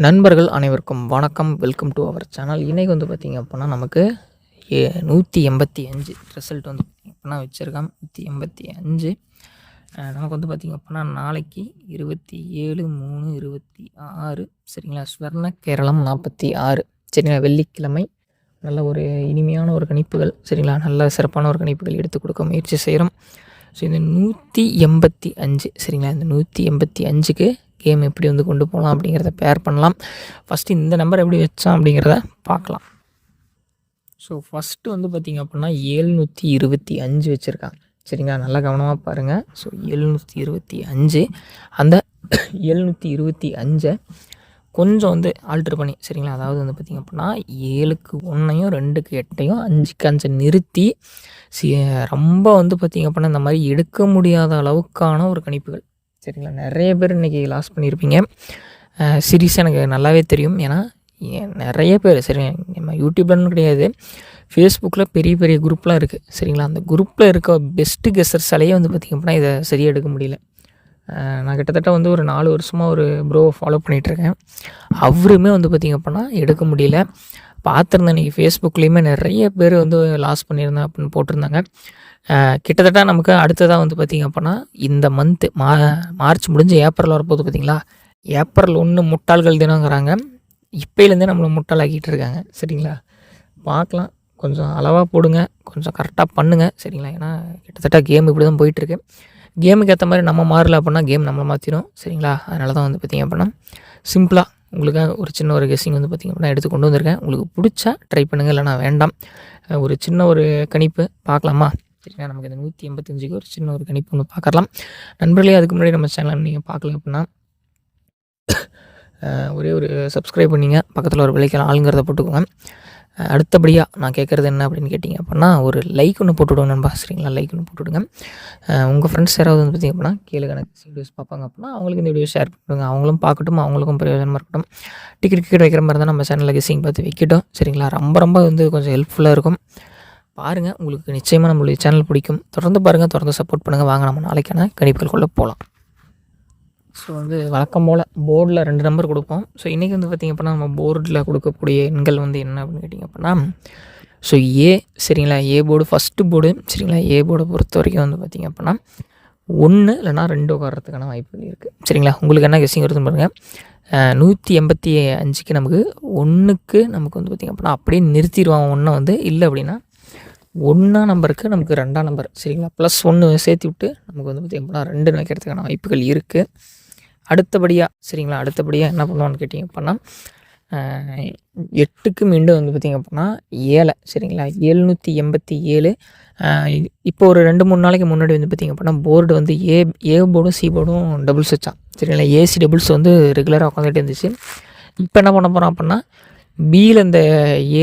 நண்பர்கள் அனைவருக்கும் வணக்கம். Welcome to our channel. இன்றைக்கி வந்து பார்த்திங்க அப்படின்னா நமக்கு 185 ரிசல்ட் வந்து பார்த்திங்க அப்படின்னா வச்சுருக்கேன். 185 நமக்கு வந்து பார்த்திங்க அப்படின்னா நாளைக்கு 27/3/26 சரிங்களா. ஸ்வர்ண கேரளம் 46 சரிங்களா. வெள்ளிக்கிழமை நல்ல ஒரு இனிமையான ஒரு கணிப்புகள் சரிங்களா. நல்ல சிறப்பான ஒரு கணிப்புகள் எடுத்து கொடுக்க முயற்சி செய்கிறோம். ஸோ இந்த 185 சரிங்களா. இந்த 185க்கு கேம் எப்படி வந்து கொண்டு போகலாம் அப்படிங்கிறத பேர் பண்ணலாம். ஃபஸ்ட்டு இந்த நம்பர் எப்படி வச்சான் அப்படிங்கிறத பார்க்கலாம். ஸோ ஃபஸ்ட்டு வந்து பார்த்திங்க அப்படின்னா 725 வச்சுருக்காங்க சரிங்களா. நல்லா கவனமாக பாருங்கள். ஸோ 725 அந்த 725 கொஞ்சம் வந்து ஆல்ட்ரு பண்ணி சரிங்களா. அதாவது வந்து பார்த்திங்க அப்படின்னா 7க்கு 1ஐயும் 2க்கு 8ஐயும் 5க்கு 5 நிறுத்தி ரொம்ப வந்து பார்த்திங்க அப்படின்னா இந்த மாதிரி எடுக்க முடியாத அளவுக்கான ஒரு கணிப்புகள் சரிங்களா. நிறைய பேர் இன்றைக்கி லாஸ் பண்ணியிருப்பீங்க. சீரியஸாக எனக்கு நல்லாவே தெரியும். ஏன்னா நிறைய பேர் சரி நம்ம யூடியூப்லன்னு கிடையாது, ஃபேஸ்புக்கில் பெரிய பெரிய குரூப்லாம் இருக்குது சரிங்களா. அந்த குரூப்பில் இருக்க பெஸ்ட்டு கெஸ்ஸர்ஸாலேயே வந்து பார்த்திங்க அப்படின்னா இதை சரியாக எடுக்க முடியல. நான் கிட்டத்தட்ட வந்து ஒரு 4 வருஷமாக ஒரு ப்ரோ ஃபாலோ பண்ணிகிட்ருக்கேன். அவருமே வந்து பார்த்திங்க அப்படின்னா எடுக்க முடியல. பார்த்துருந்தேன் இன்றைக்கி ஃபேஸ்புக்லேயுமே நிறைய பேர் வந்து லாஸ் பண்ணியிருந்தேன் அப்படின்னு போட்டிருந்தாங்க. கிட்டத்தட்ட நமக்கு அடுத்ததாக வந்து பார்த்திங்க அப்படின்னா இந்த மந்த்து மார்ச் முடிஞ்சு ஏப்ரல் வரப்போகுது பார்த்திங்களா. ஏப்ரல் 1 முட்டாள்கள் தினங்கிறாங்க. இப்போலேருந்தே நம்மளை முட்டாளாக்கிட்டு இருக்காங்க சரிங்களா. பார்க்கலாம், கொஞ்சம் அளவாக போடுங்க, கொஞ்சம் கரெக்டாக பண்ணுங்கள் சரிங்களா. ஏன்னா கிட்டத்தட்ட கேம் இப்படி தான் போயிட்டுருக்கு. கேமுக்கு ஏற்ற மாதிரி நம்ம மாறல அப்படின்னா கேம் நம்மளை மாற்றிடும் சரிங்களா. அதனால தான் வந்து பார்த்திங்க அப்படின்னா சிம்பிளாக உங்களுக்காக ஒரு சின்ன ஒரு கெஸ்ஸிங் வந்து பார்த்திங்க அப்படின்னா எடுத்து கொண்டு வந்திருக்கேன். உங்களுக்கு பிடிச்சா ட்ரை பண்ணுங்கள், இல்லைனா வேண்டாம். ஒரு சின்ன ஒரு கணிப்பு பார்க்கலாமா சரிங்களா. நமக்கு இந்த 185க்கு ஒரு சின்ன ஒரு கணிப்பு ஒன்று பார்க்கலாம். நண்பர்களே, அதுக்கு முன்னாடி நம்ம சேனல் நீங்கள் பார்க்கல அப்படின்னா ஒரே ஒரு சப்ஸ்கிரைப் பண்ணிங்க, பக்கத்தில் ஒரு விலைக்கான ஆளுங்கிறத போட்டுக்கோங்க. அடுத்தபடியாக நான் கேட்குறது என்ன அப்படின்னு கேட்டிங்க அப்படின்னா ஒரு லைக் ஒன்று போட்டுவிடுங்க நண்பா சரிங்களா. லைக் ஒன்று போட்டுவிடுங்க. உங்கள் ஃப்ரெண்ட்ஸ் யாராவது வந்து பார்த்திங்க அப்படின்னா கீழே கணக்கு வீடியோஸ் பார்ப்பாங்க அப்படின்னா அவங்களுக்கு இந்த வீடியோ ஷேர் பண்ணுங்க. அவங்களும் பார்க்கட்டும், அவங்களுக்கும் பிரயோஜனமாக இருக்கட்டும். டிக்கெட் வைக்கிற மாதிரி தான் நம்ம சேனலில் கெஸ்ஸிங் பார்த்து வைக்கட்டும் சரிங்களா. ரொம்ப வந்து கொஞ்சம் ஹெல்ப்ஃபுல்லாக இருக்கும். பாருங்கள், உங்களுக்கு நிச்சயமாக நம்மளுடைய சேனல் பிடிக்கும். தொடர்ந்து பாருங்கள், தொடர்ந்து சப்போர்ட் பண்ணுங்கள். வாங்க நம்ம நாளைக்கான கணிப்புகளுக்குள்ளே போகலாம். ஸோ வந்து வழக்கம் போல் போர்டில் 2 நம்பர் கொடுப்போம். ஸோ இன்றைக்கி வந்து பார்த்திங்க அப்படின்னா நம்ம போர்டில் கொடுக்கக்கூடிய எண்கள் வந்து என்ன அப்படின்னு கேட்டிங்க அப்படின்னா ஸோ ஏ சரிங்களா. ஏ போர்டு ஃபஸ்ட்டு போர்டு சரிங்களா. ஏ போர்டை பொறுத்த வரைக்கும் வந்து பார்த்திங்க அப்படின்னா 1 இல்லைனா 2 உட்காரத்துக்கான வாய்ப்புகள் இருக்குது சரிங்களா. உங்களுக்கு என்ன கெஸ்ஸிங் வருதுன்னு பாருங்கள். 185க்கு நமக்கு 1க்கு நமக்கு வந்து பார்த்திங்க அப்படின்னா அப்படியே நிறுத்திடுவாங்க. 1 வந்து இல்லை அப்படின்னா 1ஆம் நம்பருக்கு நமக்கு 2ஆம் நம்பர் சரிங்களா +1 சேர்த்து விட்டு நமக்கு வந்து பார்த்திங்க அப்படின்னா 2 வைக்கிறதுக்கான வாய்ப்புகள் இருக்குது. அடுத்தபடியாக என்ன பண்ணுவான்னு கேட்டிங்க அப்படின்னா 8க்கு மீண்டும் வந்து பார்த்திங்க அப்படின்னா 7 சரிங்களா. 787 இப்போ ஒரு 2-3 நாளைக்கு முன்னாடி வந்து பார்த்திங்க அப்படின்னா போர்டு வந்து ஏ போர்டும் சி போர்டும் டபுள்ஸ் வச்சான் சரிங்களா. ஏசி டபுள்ஸ் வந்து ரெகுலராக உட்காந்துட்டு இருந்துச்சு. இப்போ என்ன பண்ண போகிறோம் அப்படின்னா பியில் இந்த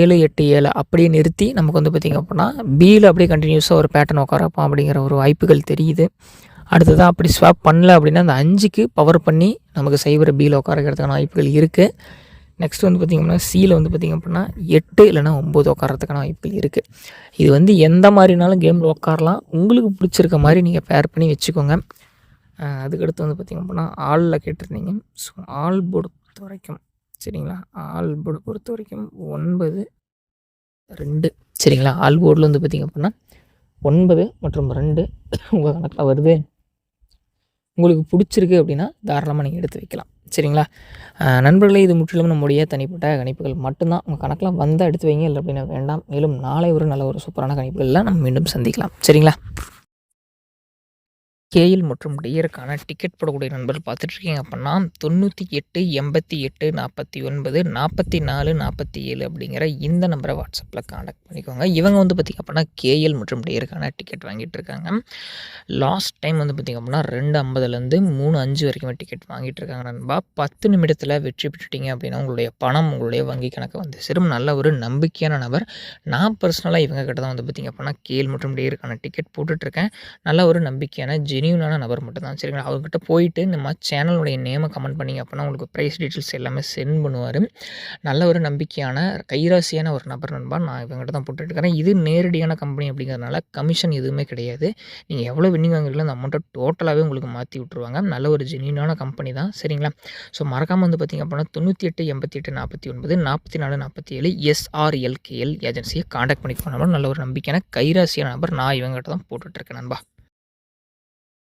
7, 8, 7 அப்படியே நிறுத்தி நமக்கு வந்து பார்த்திங்க அப்படின்னா பியில் அப்படியே கண்டினியூஸாக ஒரு பேட்டர்ன் உட்காரப்போம் அப்படிங்கிற ஒரு வாய்ப்புகள் தெரியுது. அடுத்ததாக அப்படி ஸ்வாப் பண்ணல அப்படின்னா அந்த 5க்கு பவர் பண்ணி நமக்கு சைபர் பியில் உட்காரக்கிறதுக்கான வாய்ப்புகள் இருக்குது. நெக்ஸ்ட் வந்து பார்த்திங்க அப்படின்னா சியில் வந்து பார்த்திங்க அப்படின்னா 8 இல்லைனா 9 உட்காரத்துக்கான வாய்ப்புகள் இருக்குது. இது வந்து எந்த மாதிரினாலும் கேமில் உட்காரலாம். உங்களுக்கு பிடிச்சிருக்க மாதிரி நீங்கள் பேர் பண்ணி வச்சுக்கோங்க. அதுக்கடுத்து வந்து பார்த்திங்க அப்படின்னா ஆளில் கேட்டிருந்தீங்க. ஸோ ஆல் போர்டு பொறுத்த வரைக்கும் சரிங்களா. ஆல் போர்டு பொறுத்த வரைக்கும் 9, 2 சரிங்களா. ஆல் போர்டில் வந்து பார்த்திங்க அப்படின்னா 9 மற்றும் 2 உங்கள் கணக்கில் வருது. உங்களுக்கு பிடிச்சிருக்கு அப்படின்னா தாராளமாக நீங்கள் எடுத்து வைக்கலாம் சரிங்களா. நண்பர்களே, இது முற்றிலும் நம்முடைய தனிப்பட்ட கணிப்புகள் மட்டும்தான். உங்கள் கணக்கில் வந்தால் எடுத்து வைங்க, இல்லை அப்படின்னா வேண்டாம். மேலும் நாளை ஒரு நல்ல ஒரு சூப்பரான கணிப்புகள்லாம் நம்ம மீண்டும் சந்திக்கலாம் சரிங்களா. கேஎல் மற்றும் டியருக்கான டிக்கெட் போடக்கூடிய நண்பர்கள் பார்த்துட்ருக்கீங்க அப்படின்னா 98 88 49 44 47 அப்படிங்கிற இந்த நம்பரை வாட்ஸ்அப்பில் காண்டாக்ட் பண்ணிக்கோங்க. இவங்க வந்து பார்த்திங்க அப்படின்னா கேஎல் மற்றும் டியருக்கான டிக்கெட் வாங்கிட்டு இருக்காங்க. லாஸ்ட் டைம் வந்து பார்த்திங்க அப்படின்னா 250லேருந்து 3.5 வரைக்குமே டிக்கெட் வாங்கிட்டு இருக்காங்க நண்பா. 10 நிமிடத்தில் வெற்றி பெற்றுட்டீங்க அப்படின்னா உங்களுடைய பணம் உங்களுடைய வங்கி கணக்கு வந்து சேரும். நல்ல ஒரு நம்பிக்கையான நபர். நான் பர்சனலாக இவங்க கிட்ட தான் வந்து பார்த்திங்க அப்படின்னா கேஎல் மற்றும் டியருக்கான டிக்கெட் போட்டுட்ருக்கேன். நல்ல ஒரு நம்பிக்கையான ஜென்யூனான நபர் மட்டும் தான் சரிங்களா. அவர்கிட்ட போயிட்டு நம்ம சேனலுடைய நேமை கமெண்ட் பண்ணிங்க அப்படின்னா உங்களுக்கு ப்ரைஸ் டீட்டெயில்ஸ் எல்லாமே சென்ட் பண்ணுவார். நல்ல ஒரு நம்பிக்கையான கைராசியான ஒரு நபர் நண்பா. நான் இவங்ககிட்ட தான் போட்டுட்ருக்கிறேன். இது நேரடியான கம்பெனி அப்படிங்கிறதுனால கமிஷன் எதுவுமே கிடையாது. நீங்கள் எவ்வளோ வின்னிங் வாங்குறீங்களோ அந்த அமௌண்ட்டை டோட்டலாகவே உங்களுக்கு மாற்றி விட்ருவாங்க. நல்ல ஒரு ஜென்யூனான கம்பெனி தான் சரிங்களா. ஸோ மறக்காமல் வந்து பார்த்திங்க அப்படின்னா 98 88 49 44 47 SRLKL ஏஜென்சியை காண்டாக்ட் பண்ணி போனோம்னா நல்ல ஒரு நம்பிக்கையான கைராசியான நபர். நான் இவங்ககிட்ட தான் போட்டுட்ருக்கேன் நண்பா.